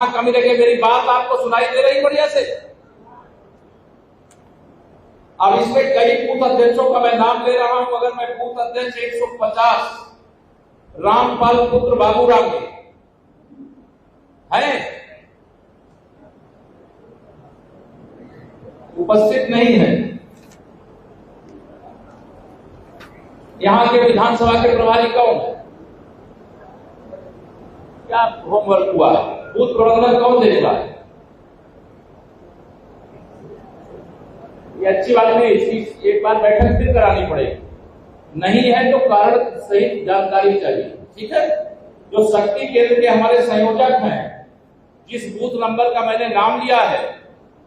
कमी लगे। मेरी बात आपको सुनाई दे रही बढ़िया से? अब इसमें कई बूथ अध्यक्षों का मैं नाम ले रहा हूं। अगर मैं बूथ अध्यक्ष 150 रामपाल पुत्र बाबूराम के हैं, उपस्थित नहीं है। यहां के विधानसभा के प्रभारी कौन है? क्या होमवर्क हुआ? बूथ प्रबंधन कौन देगा? ये अच्छी बात नहीं। इसकी एक बार बैठक फिर करानी पड़ेगी। नहीं है तो कारण सहित जानकारी चाहिए। ठीक है? जो शक्ति केंद्र के हमारे संयोजक हैं, जिस बूथ नंबर का मैंने नाम लिया है,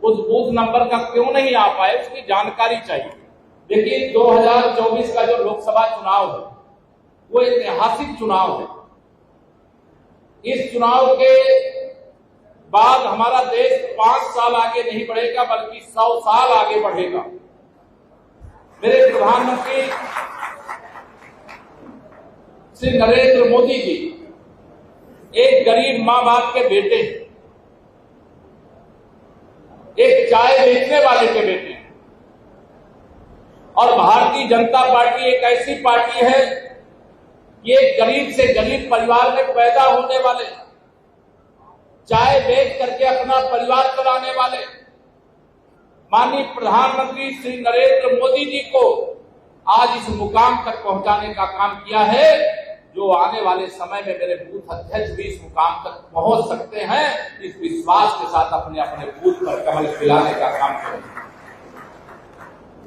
उस बूथ नंबर का क्यों नहीं आ पाए, उसकी जानकारी चाहिए। देखिए, 2024 का जो लोकसभा चुनाव है वो ऐतिहासिक चुनाव है। इस चुनाव के बाद हमारा देश 5 साल आगे नहीं बढ़ेगा, बल्कि 100 साल आगे बढ़ेगा। मेरे प्रधानमंत्री श्री नरेंद्र मोदी जी एक गरीब मां बाप के बेटे हैं, एक चाय बेचने वाले के बेटे हैं। और भारतीय जनता पार्टी एक ऐसी पार्टी है, ये गरीब से गरीब परिवार में पैदा होने वाले, चाय बेच करके अपना परिवार चलाने वाले माननीय प्रधानमंत्री श्री नरेंद्र मोदी जी को आज इस मुकाम तक पहुंचाने का काम किया है, जो आने वाले समय में मेरे बूथ अध्यक्ष भी इस मुकाम तक पहुंच सकते हैं। इस विश्वास के साथ अपने अपने बूथ पर कमल खिलाने का काम करें।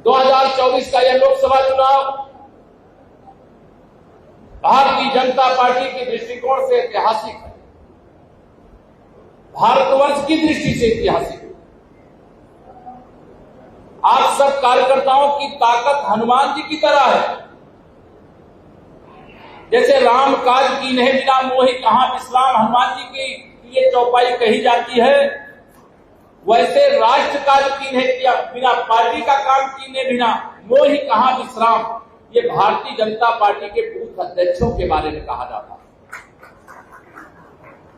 2024 का यह लोकसभा चुनाव भारतीय जनता पार्टी के दृष्टिकोण से ऐतिहासिक है, भारतवर्ष की दृष्टि से ऐतिहासिक है। आप सब कार्यकर्ताओं की ताकत हनुमान जी की तरह है। जैसे राम काज कीन्हे बिना मोहि कहां विश्राम, हनुमान जी की ये चौपाई कही जाती है, वैसे राष्ट्र काज कीन्हे बिना, पार्टी का काम कीने बिना मोहि कहां विश्राम, ये भारतीय जनता पार्टी के बूथ अध्यक्षों के बारे में कहा जाता है।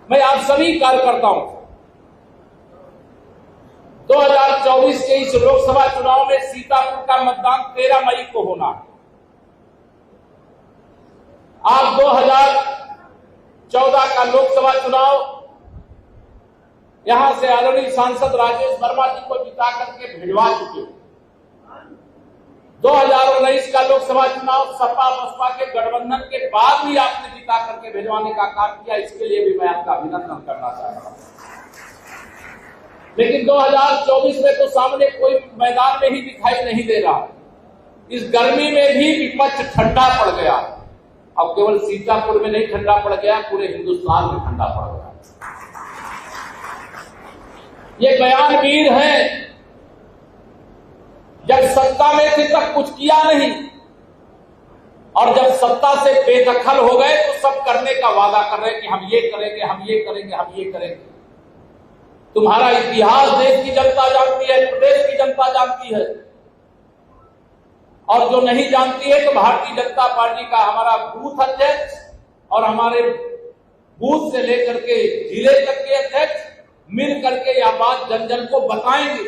मैं आप सभी कार्यकर्ताओं को 2024 के इस लोकसभा चुनाव में सीतापुर का मतदान 13 मई को होना है। आप 2014 का लोकसभा चुनाव यहां से आदरणीय सांसद राजेश वर्मा जी को जिता करके भिजवा चुके हो। 2019 का लोकसभा चुनाव सपा बसपा के गठबंधन के बाद भी आपने जिता करके भिजवाने का काम किया, इसके लिए भी मैं आपका अभिनंदन करना चाहता हूं। लेकिन 2024 में तो सामने कोई मैदान में ही दिखाई नहीं दे रहा। इस गर्मी में भी विपक्ष ठंडा पड़ गया। अब केवल सीतापुर में नहीं ठंडा पड़ गया, पूरे हिंदुस्तान में ठंडा पड़ गया। ये बयानवीर हैं, जब सत्ता में थे तब कुछ किया नहीं, और जब सत्ता से बेदखल हो गए तो सब करने का वादा कर रहे हैं कि हम ये करेंगे, हम ये करेंगे, हम ये करेंगे। तुम्हारा इतिहास देश की जनता जानती है, प्रदेश की जनता जानती है, और जो नहीं जानती है तो भारतीय जनता पार्टी का हमारा बूथ अध्यक्ष और हमारे बूथ से लेकर के जिले तक के अध्यक्ष मिल करके यह बात जन जन को बताएंगे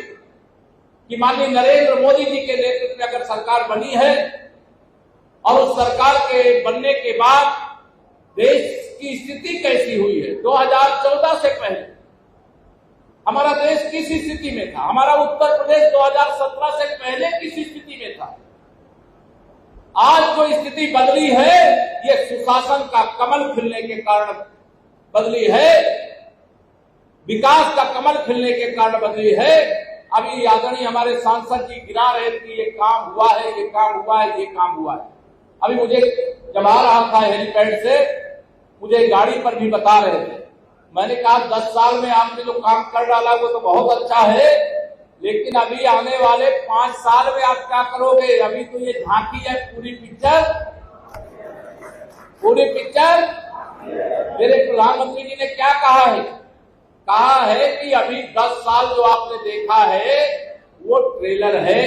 कि माननीय नरेंद्र मोदी जी के नेतृत्व में अगर सरकार बनी है, और उस सरकार के बनने के बाद देश की स्थिति कैसी हुई है। 2014 से पहले हमारा देश किस स्थिति में था, हमारा उत्तर प्रदेश 2017 से पहले किस स्थिति में था। आज जो स्थिति बदली है, ये सुशासन का कमल खिलने के कारण बदली है, विकास का कमल खिलने के कारण बदली है। अभी आदरणीय हमारे सांसद जी गिरा रहे थे, ये काम हुआ है, ये काम हुआ है, ये काम हुआ है। अभी मुझे जब आ रहा था हेलीपैड से, मुझे गाड़ी पर भी बता रहे थे। मैंने कहा 10 साल में आपने जो काम कर डाला वो तो बहुत अच्छा है, लेकिन अभी आने वाले 5 साल में आप क्या करोगे? अभी तो ये झांकी है, पूरी पिक्चर मेरे प्रधानमंत्री जी ने क्या कहा है? कहा है कि अभी 10 साल जो आपने देखा है वो ट्रेलर है,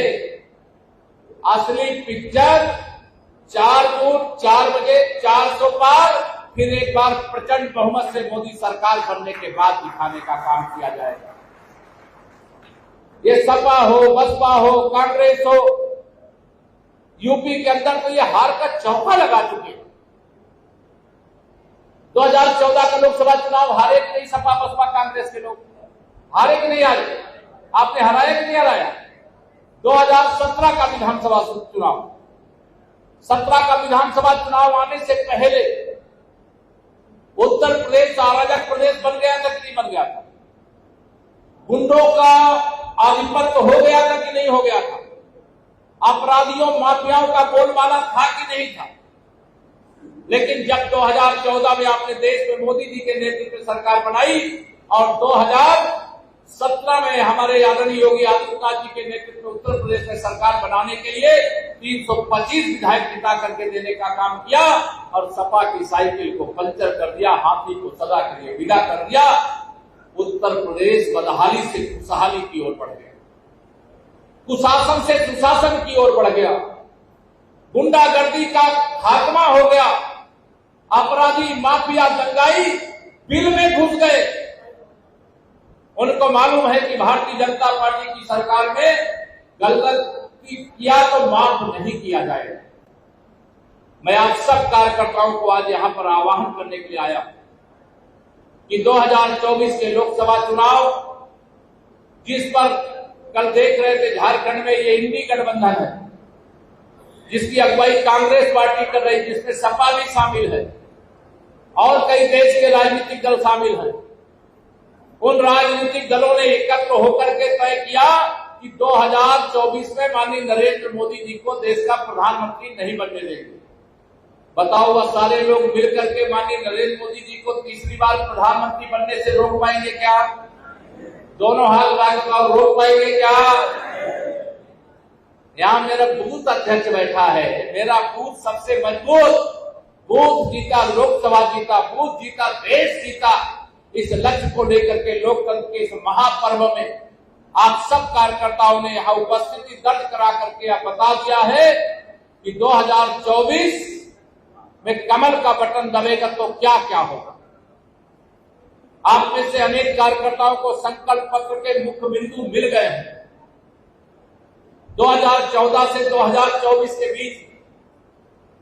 असली पिक्चर 4 बजे 400 पार फिर एक बार प्रचंड बहुमत से मोदी सरकार बनने के बाद दिखाने का काम किया जाएगा। ये सपा हो, बसपा हो, कांग्रेस हो, यूपी के अंदर तो ये हार का चौका लगा चुके हैं। 2014 का लोकसभा चुनाव हारे कि नहीं? सपा बसपा कांग्रेस के लोग हारे कि नहीं हारे? आपने हराया कि नहीं हराया? 2017 का विधानसभा चुनाव, 17 का विधानसभा चुनाव आने से पहले उत्तर प्रदेश अराजक प्रदेश बन गया था कि नहीं बन गया था? गुंडों का आधिपत्य हो गया था कि नहीं हो गया था? अपराधियों माफियाओं का बोलबाला था कि नहीं था? लेकिन जब 2014 में आपने देश में मोदी जी के नेतृत्व में सरकार बनाई और 2017 में हमारे आदरणीय योगी आदित्यनाथ जी के नेतृत्व में उत्तर प्रदेश में सरकार बनाने के लिए 325 विधायक जिता करके देने का काम किया और सपा की साइकिल को पंचर कर दिया, हाथी को सदा के लिए विदा कर दिया। उत्तर प्रदेश बदहाली से खुशहाली की ओर बढ़ गया, कुशासन से सुशासन की ओर बढ़ गया, गुंडागर्दी का खात्मा हो गया, अपराधी माफिया दंगाई बिल में घुस गए। उनको मालूम है कि भारतीय जनता पार्टी की सरकार में गलती किया तो माफ नहीं किया जाएगा। मैं आप सब कार्यकर्ताओं को आज यहां पर आह्वान करने के लिए आया कि 2024 के लोकसभा चुनाव जिस पर कल देख रहे थे झारखंड में ये इंडी गठबंधन है, जिसकी अगुवाई कांग्रेस पार्टी कर रही, जिसमें सपा भी शामिल है और कई देश के राजनीतिक दल शामिल हैं। उन राजनीतिक दलों ने एकत्र होकर के तय किया कि 2024 में माननीय नरेंद्र मोदी जी को देश का प्रधानमंत्री नहीं बनने देंगे। बताओ, वह सारे लोग मिलकर के माननीय नरेंद्र मोदी जी को तीसरी बार प्रधानमंत्री बनने से रोक पाएंगे क्या? दोनों हाथ लगाकर रोक पाएंगे क्या? यहां मेरा बूथ अध्यक्ष बैठा है, मेरा बूथ सबसे मजबूत बूथ जीता, लोकसभा जीता, बूथ जीता, देश जीता। इस लक्ष्य को लेकर के लोकतंत्र के इस महापर्व में आप सब कार्यकर्ताओं ने यहां उपस्थिति दर्ज करा करके आप बता दिया है कि 2024 में कमल का बटन दबेगा तो क्या क्या होगा। आप में से अनेक कार्यकर्ताओं को संकल्प पत्र के मुख्य बिंदु मिल गए हैं। 2014 से 2024 के बीच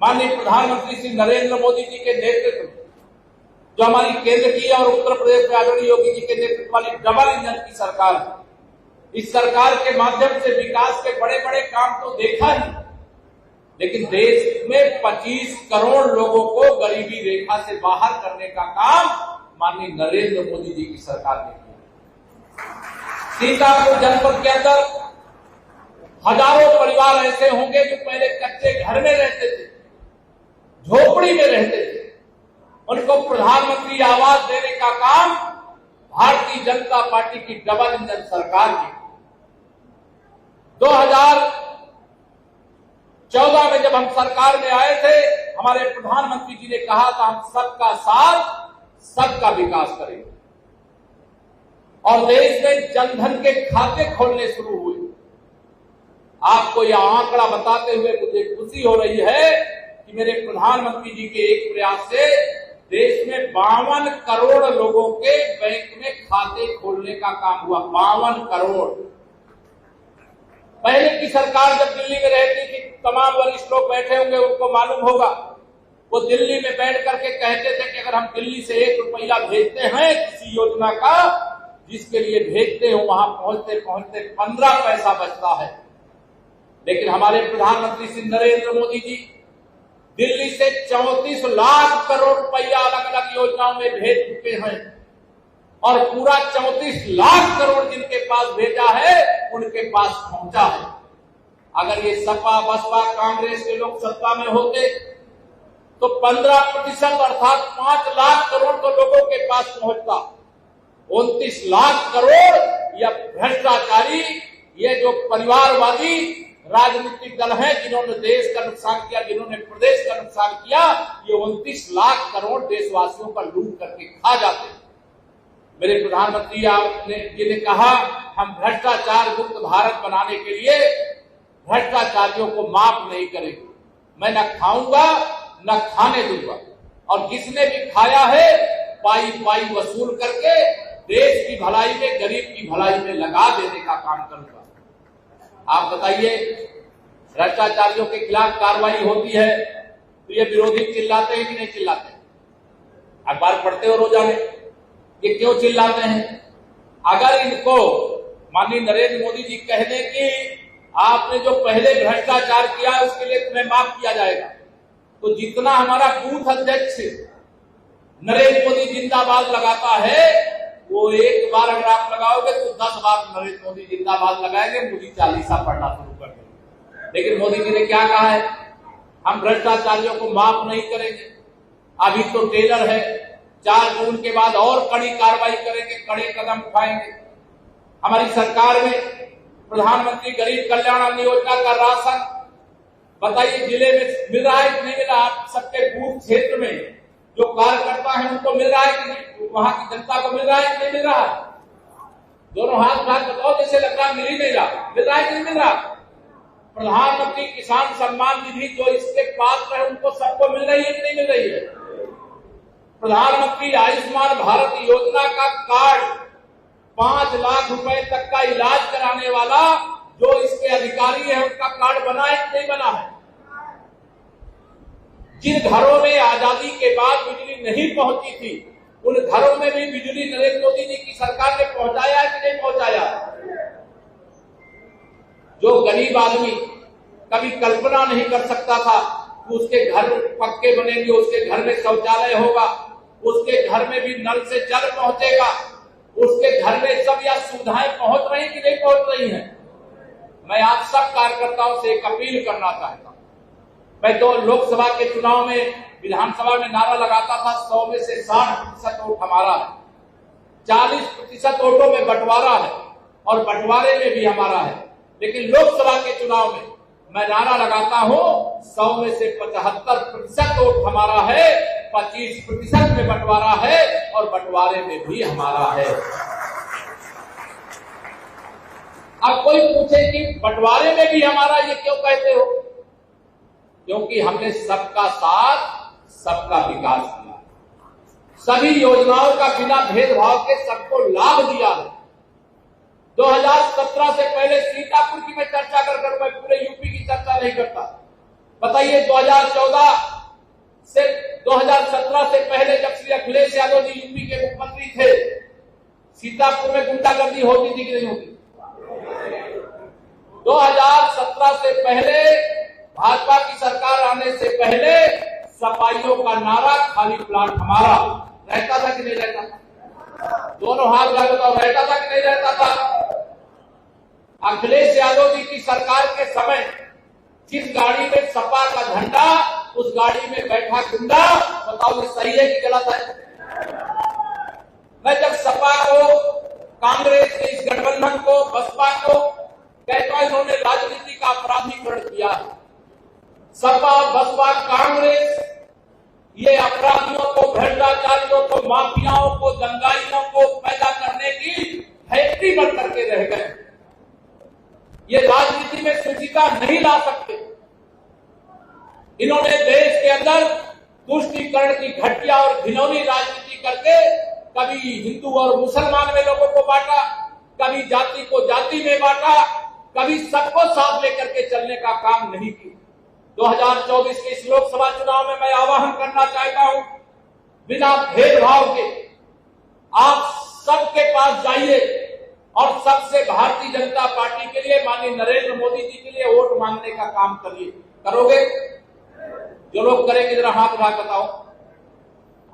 माननीय प्रधानमंत्री श्री नरेंद्र मोदी जी के नेतृत्व में जो हमारी केंद्र की और उत्तर प्रदेश में आदरणीय योगी जी के नेतृत्व वाली डबल इंजन की सरकार है, इस सरकार के माध्यम से विकास के बड़े बड़े काम तो देखा ही, लेकिन देश में 25 करोड़ लोगों को गरीबी रेखा से बाहर करने का काम माननीय नरेंद्र मोदी जी की सरकार ने किया। सीतापुर जनपद के अंदर हजारों परिवार ऐसे होंगे जो पहले कच्चे घर में रहते थे, झोपड़ी में रहते थे, उनको प्रधानमंत्री आवास देने का काम भारतीय जनता पार्टी की डबल इंजन सरकार की। 2014 में जब हम सरकार में आए थे, हमारे प्रधानमंत्री जी ने कहा था हम सबका साथ सबका विकास करेंगे और देश में जनधन के खाते खोलने शुरू हुए। आपको यह आंकड़ा बताते हुए मुझे खुशी हो रही है कि मेरे प्रधानमंत्री जी के एक प्रयास से देश में 52 करोड़ लोगों के बैंक में खाते खोलने का काम हुआ। 52 करोड़। पहले की सरकार जब दिल्ली में रहती थी, तमाम वरिष्ठ लोग बैठे होंगे, उनको मालूम होगा, वो दिल्ली में बैठ करके कहते थे कि अगर हम दिल्ली से 1 रुपया भेजते हैं किसी योजना का, जिसके लिए भेजते हो, वहां पहुंचते पहुंचते 15 पैसा बचता है। लेकिन हमारे प्रधानमंत्री श्री नरेंद्र मोदी जी दिल्ली से 34 लाख करोड़ रुपया अलग अलग योजनाओं में भेज चुके हैं और पूरा 34 लाख करोड़ जिनके पास भेजा है उनके पास पहुंचा है। अगर ये सपा बसपा कांग्रेस के लोग सत्ता में होते तो 15% अर्थात 5 लाख करोड़ तो लोगों के पास पहुंचता। 29 लाख करोड़ या भ्रष्टाचारी, ये जो परिवारवादी राजनीतिक दल हैं जिन्होंने देश का नुकसान किया, जिन्होंने प्रदेश का नुकसान किया, ये 29 लाख करोड़ देशवासियों का लूट करके खा जाते हैं। मेरे प्रधानमंत्री जी ने कहा हम भ्रष्टाचार मुक्त भारत बनाने के लिए भ्रष्टाचारियों को माफ नहीं करेंगे। मैं न खाऊंगा न खाने दूंगा और जिसने भी खाया है पाई पाई वसूल करके देश की भलाई में, गरीब की भलाई में लगा देने का काम करूंगा। आप बताइए, भ्रष्टाचारियों के खिलाफ कार्रवाई होती है तो ये विरोधी चिल्लाते हैं कि नहीं चिल्लाते? अखबार पढ़ते हो रोजाने, ये क्यों चिल्लाते हैं? अगर इनको माननीय नरेंद्र मोदी जी कह दें कि आपने जो पहले भ्रष्टाचार किया उसके लिए तुम्हें माफ किया जाएगा, तो जितना हमारा बूथ अध्यक्ष नरेंद्र मोदी जिंदाबाद लगाता है वो एक बार अगर आप लगाओगे तो 10 बार नरेंद्र मोदी जिंदाबाद लगाएंगे, मोदी चालीसा पढ़ना शुरू कर देंगे। लेकिन मोदी जी ने क्या कहा है? हम भ्रष्टाचारियों को माफ नहीं करेंगे। अभी तो टेलर है, 4 जून के बाद और कड़ी कार्रवाई करेंगे, कड़े कदम उठाएंगे। हमारी सरकार में प्रधानमंत्री गरीब कल्याण अन्न योजना का राशन बताइए जिले में मिल रहा है कि नहीं मिल रहा? आप सबके बूथ क्षेत्र में जो कार्यकर्ता है उनको मिल रहा है कि नहीं? वहां की जनता को मिल रहा है कि नहीं मिल रहा? दोनों हाथ उठा बताओ, जैसे लग रहा मिल ही नहीं रहा। मिल रहा है कि नहीं मिल रहा? प्रधानमंत्री किसान सम्मान निधि जो इसके पात्र है उनको सबको मिल रही है कि नहीं मिल रही है? प्रधानमंत्री आयुष्मान भारत योजना का कार्ड 5 लाख रुपए तक का इलाज कराने वाला जो इसके अधिकारी है उनका कार्ड बना है कि नहीं बना है? जिन घरों में आजादी के बाद बिजली नहीं पहुंची थी उन घरों में भी बिजली नरेंद्र मोदी जी की सरकार ने पहुंचाया कि नहीं पहुंचाया? जो गरीब आदमी कभी कल्पना नहीं कर सकता था कि उसके घर पक्के बनेंगे, उसके घर में शौचालय होगा, उसके घर में भी नल से जल पहुंचेगा, उसके घर में सब यह सुविधाएं पहुंच रही कि नहीं पहुंच रही हैं? मैं आप सब कार्यकर्ताओं से एक अपील करना चाहता हूं। मैं तो लोकसभा के चुनाव में विधानसभा में नारा लगाता था 100 में से 60% वोट हमारा है, 40% वोटों में बंटवारा है और बंटवारे में भी हमारा है। लेकिन लोकसभा के चुनाव में मैं नारा लगाता हूं 100 में से 75% वोट हमारा है, 25% में बंटवारा है और बंटवारे में भी हमारा है। अब कोई पूछे कि बंटवारे में भी हमारा ये क्यों कहते हो? क्योंकि हमने सबका साथ सबका विकास किया, सभी योजनाओं का बिना भेदभाव के सबको लाभ दिया है। 2017 से पहले सीतापुर की मैं चर्चा कर मैं पूरे यूपी की चर्चा नहीं करता। बताइए 2014 से 2017 से पहले जब श्री अखिलेश यादव जी यूपी के मुख्यमंत्री थे, सीतापुर में गुंडागर्दी होती थी कि नहीं होती? 2017 से पहले भाजपा की सरकार आने से पहले सफाइयों का नारा खाली प्लाट हमारा रहता था कि नहीं रहता था? दोनों हाथ उठाकर बताओ, रहता था कि नहीं रहता था? अखिलेश यादव जी की सरकार के समय जिस गाड़ी में सपा का झंडा, उस गाड़ी में बैठा गुंडा, बताओ ये सही है कि गलत है? मैं जब सपा को, कांग्रेस के इस गठबंधन को, बसपा को कहता इन्होंने राजनीति का अपराधीकरण किया है, सपा बसपा कांग्रेस ये अपराधियों को, भ्रष्टाचारियों को, माफियाओं को, दंगाइयों को पैदा करने की फैक्ट्री बन करके रह गए। ये राजनीति में शुचिता नहीं ला सकते। इन्होंने देश के अंदर तुष्टीकरण की घटिया और घिनौनी राजनीति करके कभी हिंदू और मुसलमान में लोगों को बांटा, कभी जाति को जाति में बांटा, कभी सबको साथ लेकर के चलने का काम नहीं किया। 2024 के इस लोकसभा चुनाव में मैं आह्वान करना चाहता हूं, बिना भेदभाव के आप सबके पास जाइए और सबसे भारतीय जनता पार्टी के लिए, माननीय नरेंद्र मोदी जी के लिए वोट मांगने का काम करिए। करोगे? जो लोग करेंगे जरा हाथ उठा बताओ।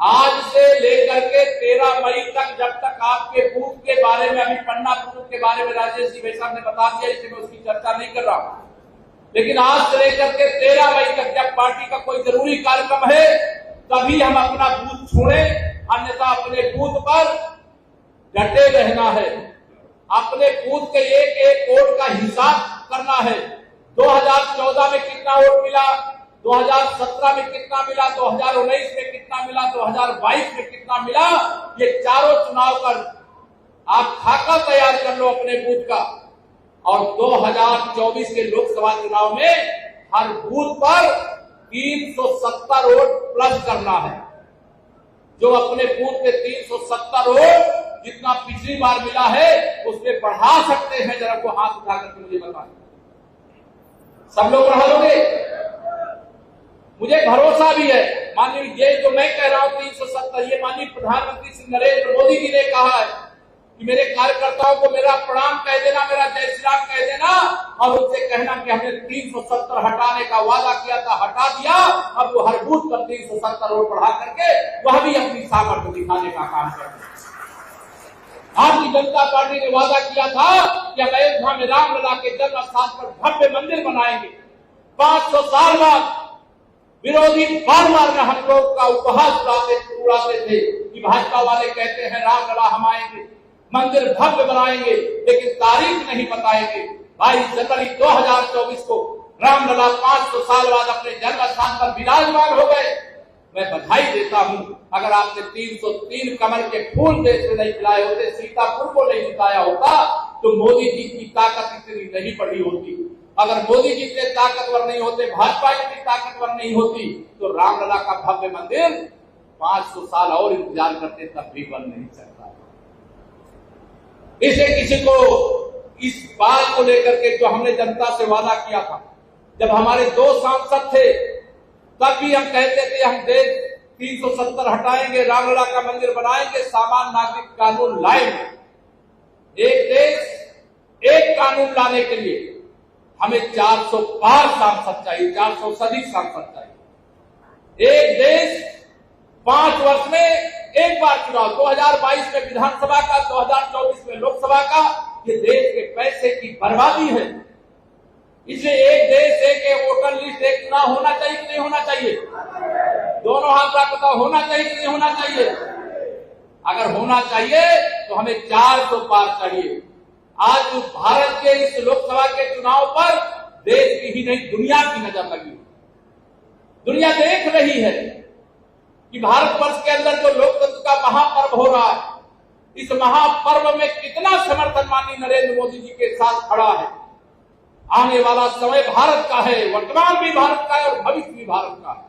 आज से लेकर के 13 मई तक, जब तक आपके बूथ के बारे में, अभी पन्ना बूथ के बारे में राजेश जी भाई साहब ने बता दिया, इसलिए मैं उसकी चर्चा नहीं कर रहा हूं। लेकिन आज से लेकर के 13 मई तक जब पार्टी का कोई जरूरी कार्यक्रम है तभी हम अपना बूथ छोड़ें, अन्यथा अपने बूथ पर डटे रहना है। अपने बूथ के एक एक वोट का हिसाब करना है। 2014 में कितना वोट मिला, 2017 में कितना मिला, 2019 में कितना मिला, 2022 में कितना मिला, ये चारों चुनाव कर आप खाका तैयार कर लो अपने बूथ का। और 2024 के लोकसभा चुनाव में हर बूथ पर 370 वोट प्लस करना है। जो अपने बूथ पे 370 वोट जितना पिछली बार मिला है उसमें बढ़ा सकते हैं? जरा को हाथ उठा करके मुझे बताएं। सब लोग बढ़ा लोगे? मुझे भरोसा भी है, माननीय ये जो मैं कह रहा हूं 370, ये माननीय प्रधानमंत्री श्री नरेंद्र मोदी जी ने कहा है कि मेरे कार्यकर्ताओं को मेरा प्रणाम कह देना, मेरा जय श्री राम कह देना और उनसे कहना कि हमने 370 हटाने का वादा किया था, हटा दिया। अब वो हर बूथ पर 370 वोट बढ़ा करके वह भी अपनी सामर्थ्य दिखाने का काम कर रहे हैं। भारतीय जनता पार्टी ने वादा किया था कि अयोध्या में रामलला के जन्म स्थान पर भव्य मंदिर बनाएंगे। 500 साल बाद विरोधी बार बार हम लोग का उपहास उड़ाते थे कि भाजपा वाले कहते हैं रामलला हम आएंगे, मंदिर भव्य बनाएंगे, लेकिन तारीख नहीं बताएंगे। 22 जनवरी 2024 को रामलला 500 साल बाद अपने जन्म स्थान पर विराजमान हो गए। मैं बधाई देता हूं। अगर आपने 303 कमल के फूल देश में नहीं खिलाए होते, सीतापुर को नहीं जिताया होता, तो मोदी जी की ताकत इतनी नहीं बढ़ी होती। अगर मोदी जी इतने ताकतवर नहीं होते, भाजपा इतनी ताकतवर नहीं होती, तो रामलला का भव्य मंदिर 500 साल और इंतजार करते तब भी बन नहीं सकता। इसे किसी को इस बात को लेकर के जो हमने जनता से वादा किया था, जब हमारे 2 सांसद थे तब भी हम कहते थे हम देश 370 हटाएंगे, रामलला का मंदिर बनाएंगे, सामान्य नागरिक कानून लाएंगे। एक देश एक कानून लाने के लिए हमें 400 पार सांसद चाहिए, 400 से अधिक सांसद चाहिए। एक देश 5 वर्ष में एक बार चुनाव, 2022 में विधानसभा का, 2024 में लोकसभा का, ये देश के पैसे की बर्बादी है। इसलिए एक देश एक वोटर लिस्ट एक चुनाव होना चाहिए कि नहीं होना चाहिए? दोनों हाथ का पता होना चाहिए कि नहीं होना चाहिए? अगर होना चाहिए तो हमें 400 पार चाहिए। आज भारत के इस लोकसभा के चुनाव पर देश की ही नहीं दुनिया की नजर लगी। दुनिया देख रही है कि भारतवर्ष के अंदर जो लोकतंत्र का महापर्व हो रहा है, इस महापर्व में कितना समर्थन माननीय नरेंद्र मोदी जी के साथ खड़ा है। आने वाला समय भारत का है, वर्तमान भी भारत का है और भविष्य भी भारत का है।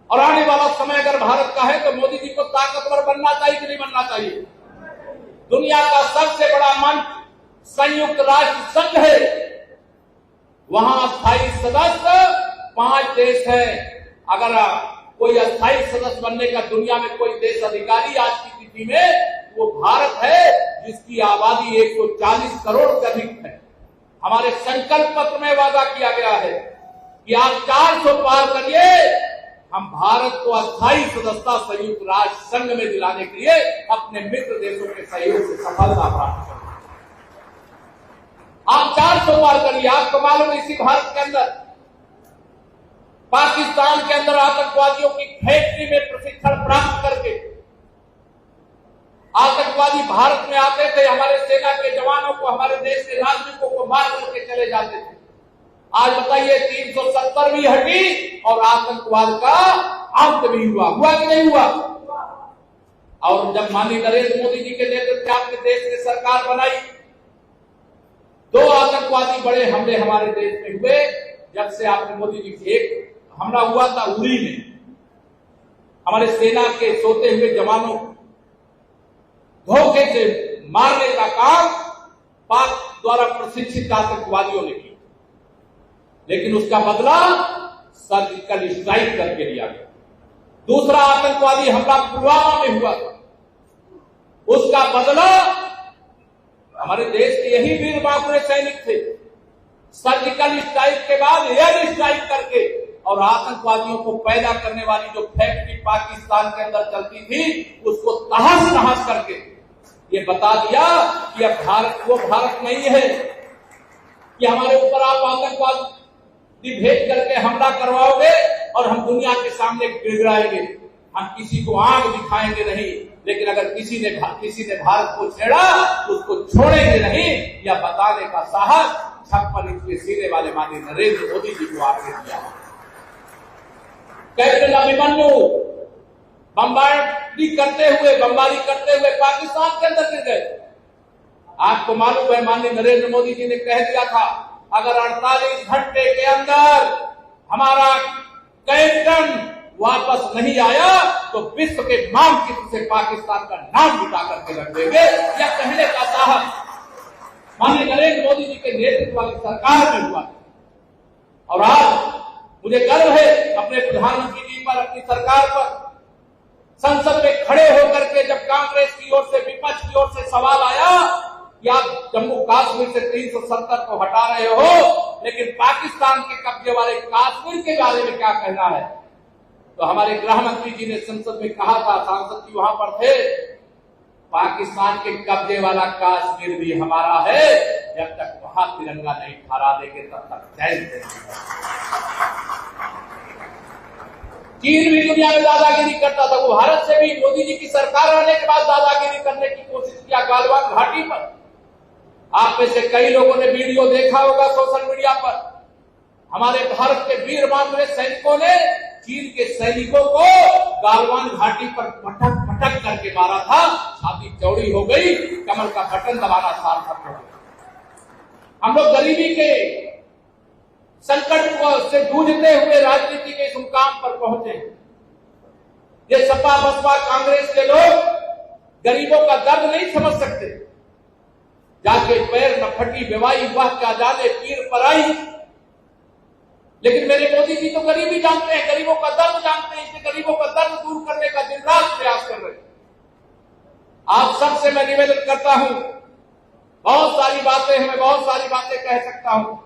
और आने वाला समय अगर भारत का है तो मोदी जी को ताकतवर बनना चाहिए कि नहीं बनना चाहिए? दुनिया का सबसे बड़ा मंच संयुक्त राष्ट्र संघ है, वहां स्थायी सदस्य 5 देश है। अगर कोई अस्थायी सदस्य बनने का दुनिया में कोई देश अधिकारी आज की स्थिति में, वो भारत है, जिसकी आबादी 140 करोड़ से अधिक है। हमारे संकल्प पत्र में वादा किया गया है कि आप 400 पार करिए, हम भारत को अस्थायी सदस्यता संयुक्त राष्ट्र संघ में दिलाने के लिए अपने मित्र देशों के सहयोग से सफलता प्राप्त करेंगे। आप 400 पार करिए। आपको मालूम है इसी भारत के अंदर, पाकिस्तान के अंदर आतंकवादियों की फैक्ट्री में प्रशिक्षण प्राप्त करके आतंकवादी भारत में आते थे, हमारे सेना के जवानों को, हमारे देश के नागरिकों को मार करके चले जाते थे। आज बताइए 370 भी हटी और आतंकवाद का अंत भी हुआ कि नहीं हुआ? और जब माननीय नरेंद्र मोदी जी के नेतृत्व में आपके देश ने सरकार बनाई, 2 आतंकवादी बड़े हमले हमारे देश में हुए। जब से आपने मोदी जी की, एक हमला हुआ था उरी में, हमारे सेना के सोते हुए जवानों को धोखे से मारने का काम पाक द्वारा प्रशिक्षित आतंकवादियों ने किया, लेकिन उसका बदला सर्जिकल स्ट्राइक करके लिया गया। दूसरा आतंकवादी हमला पुलवामा में हुआ था, उसका बदला हमारे देश के यही वीर बाबुरे सैनिक थे, सर्जिकल स्ट्राइक के बाद एयर स्ट्राइक करके और आतंकवादियों को पैदा करने वाली जो फैक्ट्री पाकिस्तान के अंदर चलती थी उसको तहस नहस करके ये बता दिया कि अब भारत वो भारत नहीं है कि हमारे ऊपर आप आतंकवादी भेज करके हमला करवाओगे और हम दुनिया के सामने गिड़गिड़ाएंगे, हम किसी को आंख दिखाएंगे नहीं, लेकिन अगर किसी ने भारत को छेड़ा तो उसको छोड़ेंगे नहीं, या बताने का साहस 56 इंच के सीने वाले माननीय नरेंद्र मोदी जी को आपने दिया। कैप्टन अभिमन्यु बमबारी करते हुए पाकिस्तान के अंदर गिर गए। आपको मालूम है माननीय नरेंद्र मोदी जी ने कह दिया था अगर 48 घंटे के अंदर हमारा कैप्टन वापस नहीं आया तो विश्व के मानचित्र से पाकिस्तान का नाम मिटा करके रख देंगे। यह कहने का साहस माननीय नरेंद्र मोदी जी के नेतृत्व वाली सरकार में हुआ। और आज मुझे गर्व है अपने प्रधानमंत्री जी पर, अपनी सरकार पर। संसद में खड़े होकर के जब कांग्रेस की ओर से, विपक्ष की ओर से सवाल आया कि आप जम्मू कश्मीर से 370 को हटा रहे हो, लेकिन पाकिस्तान के कब्जे वाले कश्मीर के बारे में क्या कहना है, तो हमारे गृह मंत्री जी ने संसद में कहा था, सांसद जी वहां पर थे, पाकिस्तान के कब्जे वाला कश्मीर भी हमारा है, जब तक वहां तिरंगा नहीं फहरा देंगे तब तक चैन से। चीन भी दुनिया में दादागिरी करता था, वो भारत से भी मोदी जी की सरकार आने के बाद दादागिरी करने की कोशिश किया गालवान घाटी पर। आप में से कई लोगों ने वीडियो देखा होगा सोशल मीडिया पर, हमारे भारत के वीर मानवे सैनिकों ने चीन के सैनिकों को गालवान घाटी पर पटक पटक करके मारा था। छाती चौड़ी हो गई, कमर का बटन दबाना सार्थक हो गया। हम लोग गरीबी के संकट से जूझते हुए राजनीति के इस मुकाम पर पहुंचे। ये सपा बसपा कांग्रेस के लोग गरीबों का दर्द नहीं समझ सकते। जाके पैर न फटी बेवाई, वह क्या जाने पीर पर आई। लेकिन मेरे मोदी जी तो गरीबी जानते हैं, गरीबों का दर्द जानते हैं, इसलिए गरीबों का दर्द दूर करने का दिन रात प्रयास कर रहे हैं। आप सबसे मैं निवेदन करता हूं, बहुत सारी बातें हैं, मैं बहुत सारी बातें कह सकता हूं,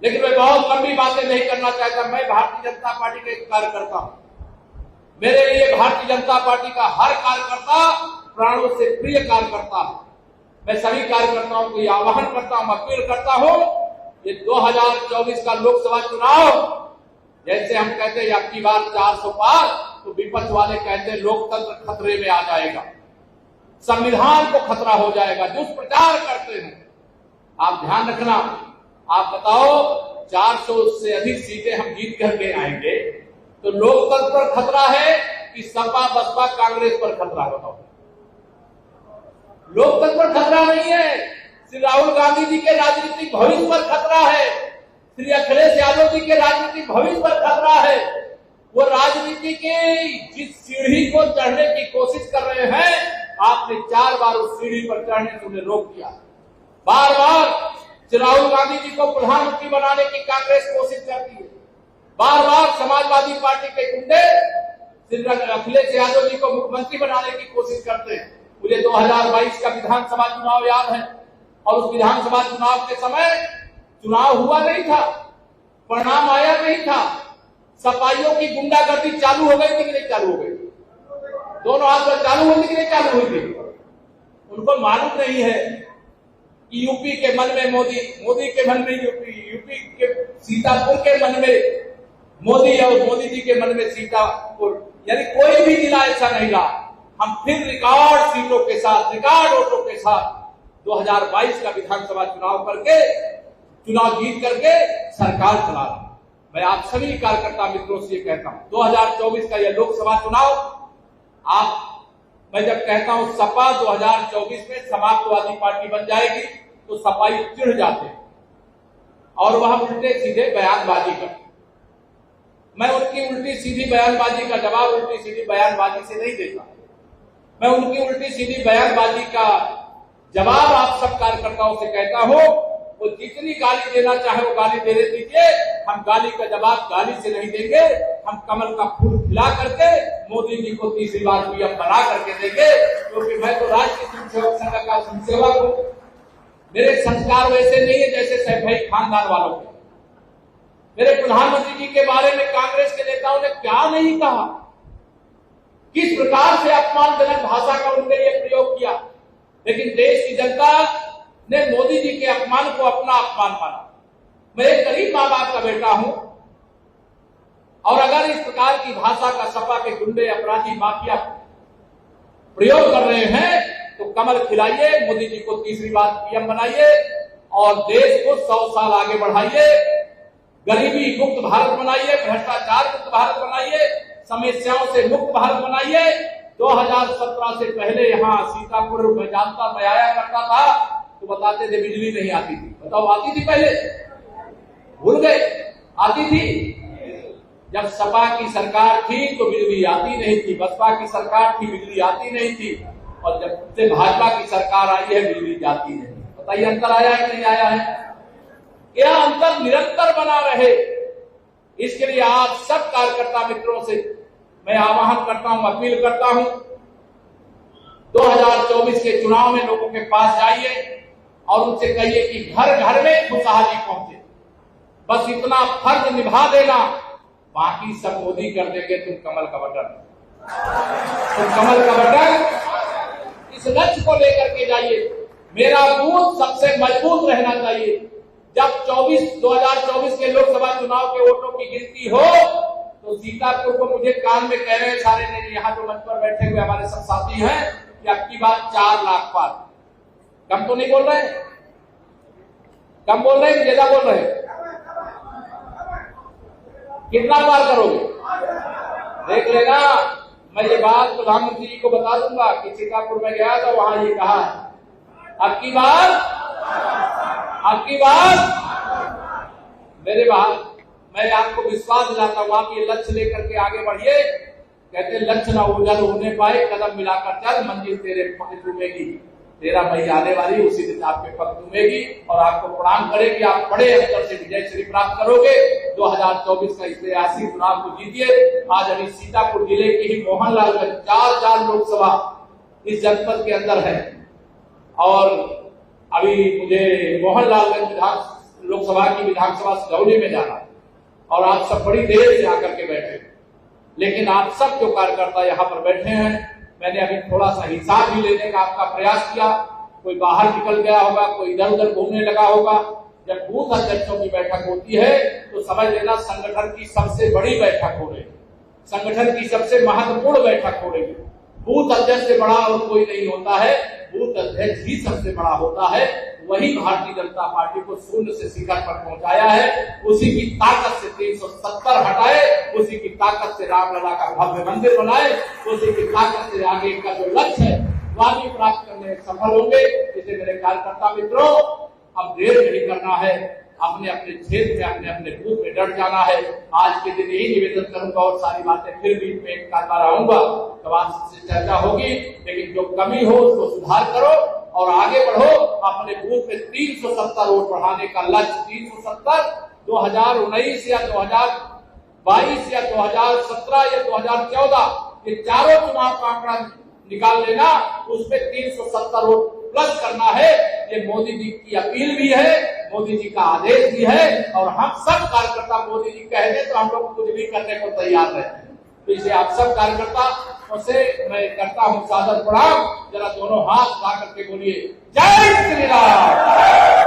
लेकिन मैं बहुत लंबी बातें नहीं करना चाहता। मैं भारतीय जनता पार्टी का एक कार्यकर्ता हूं। मेरे लिए भारतीय जनता पार्टी का हर कार्यकर्ता प्राणों से प्रिय कार्यकर्ता है। मैं सभी कार्यकर्ताओं को आह्वान करता हूं, अपील करता हूं, ये 2024 का लोकसभा चुनाव, जैसे हम कहते हैं अब की बार 400 पार, तो विपक्ष वाले कहते हैं लोकतंत्र खतरे में आ जाएगा, संविधान को खतरा हो जाएगा। दुष्प्रचार करते हैं। आप ध्यान रखना, आप बताओ 400 से अधिक सीटें हम जीत करके आएंगे तो लोकतंत्र पर खतरा है कि सपा बसपा कांग्रेस पर खतरा? बताओ। लोकतंत्र पर खतरा नहीं है, श्री राहुल गांधी जी के राजनीतिक भविष्य पर खतरा है, श्री अखिलेश यादव जी के राजनीतिक भविष्य पर खतरा है। वो राजनीति के जिस सीढ़ी को चढ़ने की कोशिश कर रहे हैं, आपने 4 बार उस सीढ़ी पर चढ़ने से उन्हें रोक दिया। बार बार श्री राहुल गांधी जी को प्रधानमंत्री बनाने की कांग्रेस कोशिश करती है। बार बार समाजवादी पार्टी के गुंडे श्री अखिलेश यादव जी को मुख्यमंत्री बनाने की कोशिश करते हैं। मुझे 2022 का विधानसभा चुनाव याद है, और उस विधानसभा चुनाव के समय चुनाव हुआ नहीं था, परिणाम आया नहीं था, सपाइयों की गुंडागर्दी चालू हो गई थी कि नहीं चालू हो गई? दोनों हाथ पर चालू होती कि नहीं चालू हुई थी? उनको मालूम नहीं है कि यूपी के मन में मोदी, मोदी के मन में यूपी, यूपी के सीतापुर के मन में मोदी और मोदी जी के मन में सीतापुर, यानी कोई भी जिला ऐसा नहीं रहा। हम फिर रिकॉर्ड सीटों के साथ, रिकॉर्ड वोटों के साथ 2022 का विधानसभा चुनाव करके, चुनाव जीत करके सरकार चला रहा। मैं आप सभी कार्यकर्ता मित्रों से ये कहता हूं, 2024 का यह लोकसभा चुनाव, मैं जब कहता हूं सपा 2024 में समाजवादी पार्टी बन जाएगी, तो सपाई चिढ़ जाते हैं और वह उल्टे सीधे बयानबाजी करते। मैं उनकी उल्टी सीधी बयानबाजी का जवाब उल्टी सीधी बयानबाजी से नहीं देता। मैं उनकी उल्टी सीधी बयानबाजी का जवाब आप सब कार्यकर्ताओं से कहता हूं, वो जितनी गाली देना चाहे वो गाली देने दीजिए, हम गाली का जवाब गाली से नहीं देंगे, हम कमल का फूल खिला करके मोदी जी को तीसरी बार पीएम बना करके देंगे, क्योंकि मैं तो राष्ट्रीय स्वयंसेवक संघ का स्वयंसेवक हूं। मेरे संस्कार वैसे नहीं है जैसे सैफई खानदान वालों के। मेरे प्रधानमंत्री जी के बारे में कांग्रेस के नेताओं ने क्या नहीं कहा, किस प्रकार से अपमानजनक भाषा का उनके लिए प्रयोग किया, लेकिन देश की जनता ने मोदी जी के अपमान को अपना अपमान माना। मैं एक गरीब मां बाप का बेटा हूं, और अगर इस प्रकार की भाषा का सपा के गुंडे, अपराधी, माफिया प्रयोग कर रहे हैं, तो कमल खिलाइए, मोदी जी को तीसरी बार पीएम बनाइए और देश को 100 साल आगे बढ़ाइए, गरीबी मुक्त भारत बनाइए, भ्रष्टाचार मुक्त भारत बनाइए, समस्याओं से मुक्त भारत बनाइए। 2017 से पहले यहाँ सीतापुर में जानता, मैं आया करता था, तो बताते थे बिजली नहीं आती थी। बताओ आती थी पहले? भूल गए? आती थी? जब सपा की सरकार थी तो बिजली आती नहीं थी, बसपा की सरकार थी बिजली आती नहीं थी, और जब से भाजपा की सरकार आई है बिजली जाती नहीं। बताइए अंतर आया है कि नहीं आया है? यह अंतर निरंतर बना रहे, इसके लिए आप सब कार्यकर्ता मित्रों से मैं आह्वान करता हूं, अपील करता हूं, 2024 के चुनाव में लोगों के पास जाइए और उनसे कहिए कि घर घर में खुशहाली पहुंचे। बस इतना फर्ज निभा देना, बाकी सब मोदी कर देंगे, तुम कमल का बटन, तुम कमल का बटन। इस लक्ष्य को लेकर के जाइए। मेरा बूथ सबसे मजबूत रहना चाहिए। जब 2024 के लोकसभा चुनाव के वोटों की गिनती हो तो सीतापुर को मुझे कान में कह रहे हैं सारे ने, यहाँ जो मंच पर बैठे हुए हमारे सब साथी हैं, कि अब की बात 4 लाख पार। कम तो नहीं बोल रहे, कम बोल रहे हैं, ज्यादा बोल रहे हैं? कितना पार करोगे देख लेना। मैं ये बात प्रधानमंत्री जी को बता दूंगा कि सीतापुर में गया था, वहां ये कहा अब की बार मेरे बात, मैं आपको विश्वास दिलाता हूं, आप ये लक्ष्य लेकर के आगे बढ़िए। कहते लक्ष्य ना उजल होने पाए, कदम मिलाकर चल, मंजिल तेरे पग चूमेगी, तेरा मई आने वाली उसी दिन आपके पग चूमेगी और आपको प्रणाम करेगी। आप बड़े अंतर से विजय श्री प्राप्त करोगे। 2024 का इस ऐसी चुनाव को जीतिए। आज अभी सीतापुर जिले की ही मोहनलालगंज 4 लोकसभा इस जनपद के अंदर है, और अभी मुझे मोहनलालगंज लोकसभा की विधानसभा सिधौली में जाना, और आप सब बड़ी देर से आकर के बैठे, लेकिन आप सब जो कार्यकर्ता यहाँ पर बैठे हैं, मैंने अभी थोड़ा सा हिसाब भी लेने का आपका प्रयास किया। कोई बाहर निकल गया होगा, कोई इधर उधर घूमने लगा होगा। जब बूथ अध्यक्षों की बैठक होती है तो समझ लेना संगठन की सबसे बड़ी बैठक हो रही है, संगठन की सबसे महत्वपूर्ण बैठक हो रही है। बूथ अध्यक्ष से बड़ा और कोई नहीं होता है, बूथ अध्यक्ष ही सबसे बड़ा होता है। वही भारतीय जनता पार्टी को शून्य से शिखर पर पहुंचाया है। उसी की ताकत से 370 हटाए, उसी की ताकत से रामलला का भव्य मंदिर बनाए, उसी की ताकत से आगे का जो लक्ष्य है वह भी प्राप्त करने में सफल होंगे। इसे मेरे कार्यकर्ता मित्रों, अब देर नहीं करना है, अपने अपने क्षेत्र में अपने अपने बूथ में डट जाना है। आज के दिन यही निवेदन करूंगा, और सारी बातें फिर भी मैं एक बार आऊंगा तो आपसे चर्चा होगी, लेकिन जो कमी हो उसको सुधार करो और आगे बढ़ो। अपने बूथ में 370 वोट बढ़ाने का लक्ष्य, 370 2019 या 2022 या 2017 या 2014 ये चारों चुनाव का आंकड़ा निकाल लेना, उसमें 370 वोट प्लस करना है। ये मोदी जी की अपील भी है, मोदी जी का आदेश भी है, और हम सब कार्यकर्ता मोदी जी कह दें तो हम लोग कुछ भी करने को तैयार रहते हैं। तो इसे आप सब कार्यकर्ता से मैं करता हूं सादर प्रणाम। जरा दोनों हाथ उठा करके बोलिए जय श्री राम।